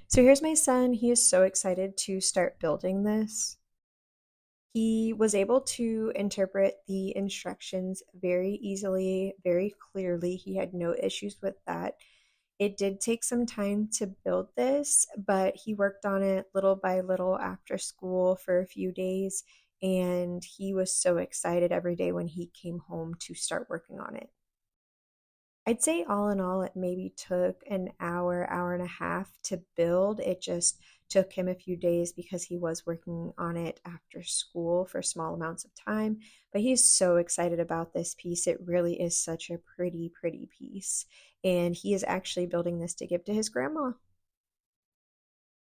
So here's my son. He is so excited to start building this. He was able to interpret the instructions very easily, very clearly. He had no issues with that. It did take some time to build this, but he worked on it little by little after school for a few days, and he was so excited every day when he came home to start working on it. I'd say all in all, it maybe took an hour, hour and a half to build. It just took him a few days because he was working on it after school for small amounts of time. But he's so excited about this piece. It really is such a pretty, pretty piece. And he is actually building this to give to his grandma.